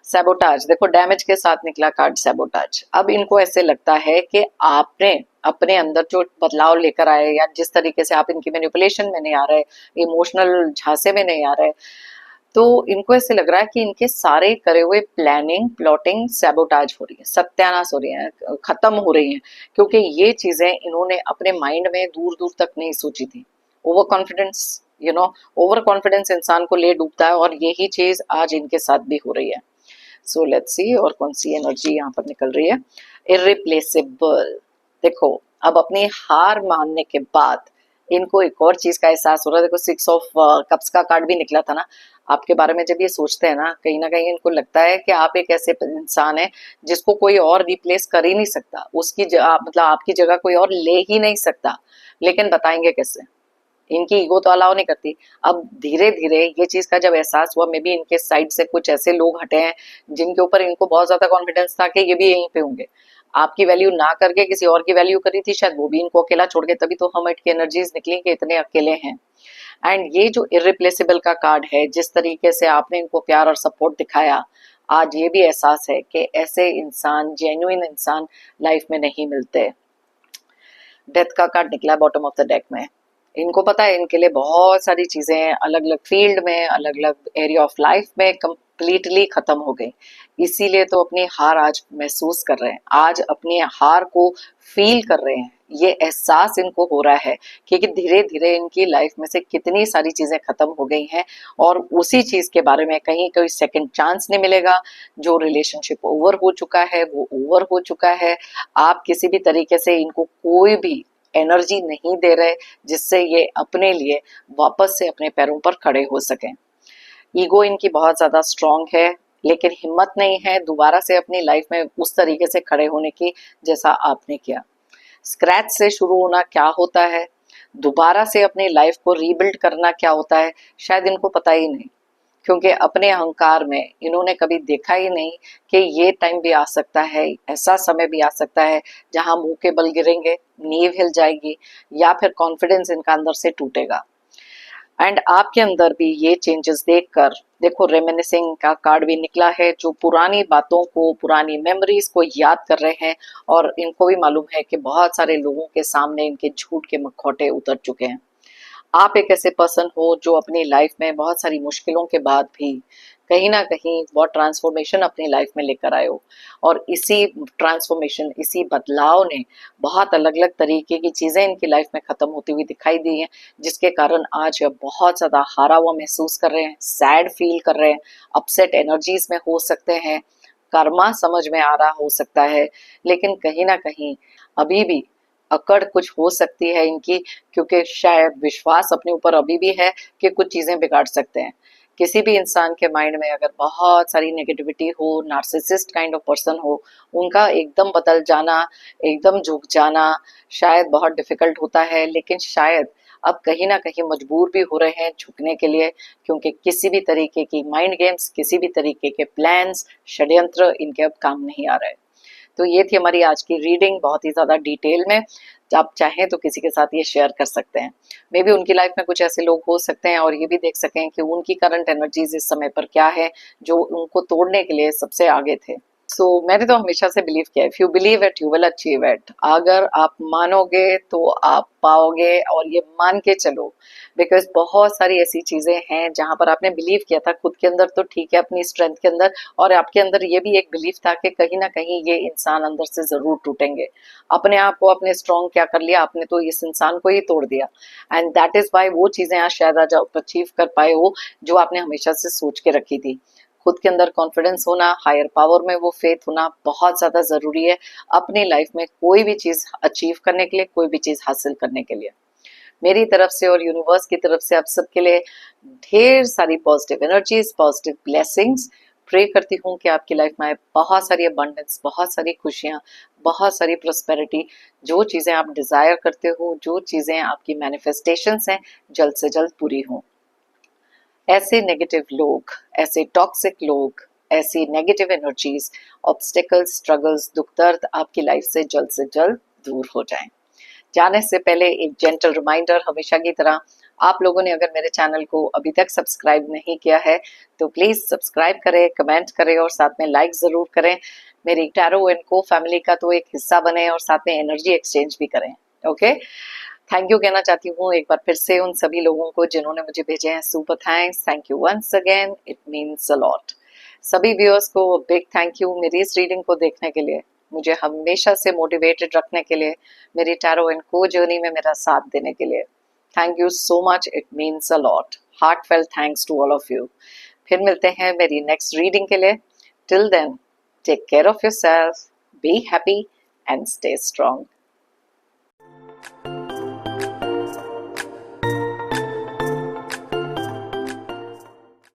सैबोटाज, देखो डैमेज के साथ निकला कार्ड सैबोटाज। अब इनको ऐसे लगता है कि आपने अपने अंदर जो बदलाव लेकर आए या जिस तरीके से आप इनकी मैनिपुलेशन में नहीं आ रहे, इमोशनल झांसे में नहीं आ रहे, तो इनको ऐसे लग रहा है कि इनके सारे करे हुए प्लानिंग प्लॉटिंग सैबोटाज हो रही है, सत्यानाश हो रही है, खत्म हो रही है, क्योंकि ये चीजें इन्होंने अपने माइंड में दूर दूर तक नहीं सोची थी। ओवर कॉन्फिडेंस, ओवर कॉन्फिडेंस इंसान को ले डूबता है, और यही चीज आज इनके साथ भी हो रही है। सो लेट्स सी और कौन सी एनर्जी यहाँ पर निकल रही है। इरिप्लेसेबल, देखो अब अपनी हार मानने के बाद इनको एक और चीज का एहसास हो रहा है। देखो 6 ऑफ कप्स का कार्ड भी निकला था ना। आपके बारे में जब ये सोचते हैं ना कहीं इनको लगता है कि आप एक ऐसे इंसान है जिसको कोई और रिप्लेस कर ही नहीं सकता, उसकी मतलब आपकी जगह कोई और ले ही नहीं सकता। लेकिन बताएंगे कैसे, इनकी ईगो तो अलाउ नहीं करती। अब धीरे धीरे ये चीज का जब एहसास हुआ, मे बी इनके साइड से कुछ ऐसे लोग हटे हैं जिनके ऊपर इनको बहुत ज्यादा कॉन्फिडेंस था कि ये भी यहीं पे होंगे। आपकी वैल्यू ना करके किसी और की वैल्यू करी थी, शायद वो भी इनको अकेला छोड़ के, तभी तो हर्मिट की एनर्जीज निकली कि इतने अकेले हैं। एंड ये जो इरिप्लेसेबल का कार्ड है, जिस तरीके से आपने इनको प्यार और सपोर्ट दिखाया, आज ये भी एहसास है कि ऐसे इंसान, जेन्युइन इंसान लाइफ में नहीं मिलते। डेथ का कार्ड निकला बॉटम ऑफ द डेक में। इनको पता है इनके लिए बहुत सारी चीजें अलग अलग फील्ड में, अलग अलग एरिया ऑफ लाइफ में कंप्लीटली खत्म हो गई, इसीलिए तो अपनी हार आज महसूस कर रहे हैं, आज अपनी हार को फील कर रहे हैं। ये एहसास इनको हो रहा है कि धीरे धीरे इनकी लाइफ में से कितनी सारी चीजें खत्म हो गई हैं, और उसी चीज के बारे में कहीं कोई सेकंड चांस नहीं मिलेगा। जो रिलेशनशिप ओवर हो चुका है वो ओवर हो चुका है। आप किसी भी तरीके से इनको कोई भी एनर्जी नहीं दे रहे जिससे ये अपने लिए वापस से अपने पैरों पर खड़े हो सकें। ईगो इनकी बहुत ज्यादा स्ट्रांग है, लेकिन हिम्मत नहीं है दोबारा से अपनी लाइफ में उस तरीके से खड़े होने की जैसा आपने किया। स्क्रैच से शुरू होना क्या होता है, दोबारा से अपनी लाइफ को रीबिल्ड करना क्या होता है, शायद इनको पता ही नहीं, क्योंकि अपने अहंकार में इन्होंने कभी देखा ही नहीं कि ये टाइम भी आ सकता है, ऐसा समय भी आ सकता है जहां मुंह के बल गिरेंगे, नींव हिल जाएगी, या फिर कॉन्फिडेंस इनका अंदर से टूटेगा। एंड आपके अंदर भी ये चेंजेस देखकर, देखो रेमिनिसिंग का कार्ड भी निकला है, जो पुरानी बातों को, पुरानी मेमोरीज को याद कर रहे हैं, और इनको भी मालूम है कि बहुत सारे लोगों के सामने इनके झूठ के मखौटे उतर चुके हैं। आप एक ऐसे पर्सन हो जो अपनी लाइफ में बहुत सारी मुश्किलों के बाद भी कहीं ना कहीं बहुत ट्रांसफॉर्मेशन अपनी लाइफ में लेकर आए हो, और इसी ट्रांसफॉर्मेशन, इसी बदलाव ने बहुत अलग अलग तरीके की चीजें इनकी लाइफ में खत्म होती हुई दिखाई दी हैं, जिसके कारण आज बहुत ज्यादा हारा हुआ महसूस कर रहे हैं, सैड फील कर रहे हैं, अपसेट एनर्जीज में हो सकते हैं, कर्मा समझ में आ रहा हो सकता है, लेकिन कहीं ना कहीं अभी भी अकड़ कुछ हो सकती है इनकी, क्योंकि शायद विश्वास अपने ऊपर अभी भी है कि कुछ चीजें बिगाड़ सकते हैं। किसी भी इंसान के माइंड में अगर बहुत सारी नेगेटिविटी हो, नार्सिसिस्ट काइंड ऑफ पर्सन हो, उनका एकदम बदल जाना, एकदम झुक जाना शायद बहुत डिफिकल्ट होता है, लेकिन शायद अब कहीं ना कहीं मजबूर भी हो रहे हैं झुकने के लिए, क्योंकि किसी भी तरीके की माइंड गेम्स, किसी भी तरीके के प्लान्स, षड्यंत्र इनके अब काम नहीं आ रहे। तो ये थी हमारी आज की रीडिंग, बहुत ही ज्यादा डिटेल में। आप चाहें तो किसी के साथ ये शेयर कर सकते हैं, मे बी उनकी लाइफ में कुछ ऐसे लोग हो सकते हैं, और ये भी देख सकें कि उनकी करंट एनर्जीज इस समय पर क्या है जो उनको तोड़ने के लिए सबसे आगे थे। मैंने तो हमेशा से बिलीव किया, if you believe it you will achieve it. अगर आप मानोगे तो आप पाओगे, और ये मान के चलो, बिकॉज बहुत सारी ऐसी चीजें हैं जहां पर आपने बिलीव किया था खुद के अंदर, तो ठीक है, अपनी स्ट्रेंथ के अंदर, और आपके अंदर ये भी एक बिलीव था कि कहीं ना कहीं ये इंसान अंदर से जरूर टूटेंगे। अपने आप को आपने स्ट्रॉन्ग क्या कर लिया, आपने तो इस इंसान को ही तोड़ दिया, एंड दैट इज वाई वो चीजें आज शायद आज आप अचीव कर पाए हो जो आपने हमेशा से सोच के रखी थी। खुद के अंदर कॉन्फिडेंस होना, हायर पावर में वो फेथ होना बहुत ज्यादा जरूरी है अपनी लाइफ में कोई भी चीज अचीव करने के लिए, कोई भी चीज हासिल करने के लिए। मेरी तरफ से और यूनिवर्स की तरफ से आप सबके लिए ढेर सारी positive energies, positive blessings. Pray करती हूँ कि आपकी लाइफ में बहुत सारी अबंडेंस, बहुत सारी खुशियाँ, बहुत सारी प्रोस्पेरिटी, जो चीजें आप डिजायर करते हो, जो चीजें आपकी मैनिफेस्टेशंस हैं, जल्द से जल्द पूरी हों। ऐसे नेगेटिव लोग, ऐसे टॉक्सिक लोग, ऐसी नेगेटिव एनर्जीज, ऑब्स्टिकल्स, स्ट्रगल्स, दुख दर्द आपकी लाइफ से जल्द दूर हो जाएं। जाने से पहले एक जेंटल रिमाइंडर, हमेशा की तरह आप लोगों ने अगर मेरे चैनल को अभी तक सब्सक्राइब नहीं किया है तो प्लीज सब्सक्राइब करें, कमेंट करें और साथ में लाइक जरूर करें। मेरी टैरो एंड को फैमिली का तो एक हिस्सा बने और साथ में एनर्जी एक्सचेंज भी करें। ओके, थैंक यू कहना चाहती हूँ एक बार फिर से उन सभी लोगों को जिन्होंने मुझे भेजे हैं super thanks. Thank you once again, it means a lot. सभी व्यूअर्स को बिग थैंक यू मेरी इस रीडिंग को देखने के लिए, मुझे हमेशा से मोटिवेटेड रखने के लिए, मेरी टैरो एंड को जर्नी में मेरा साथ देने के लिए। Thank you so much, it means a lot. Heartfelt thanks to all of you. फिर मिलते हैं मेरी नेक्स्ट रीडिंग के लिए। Till then, take care of yourself, be happy and stay strong.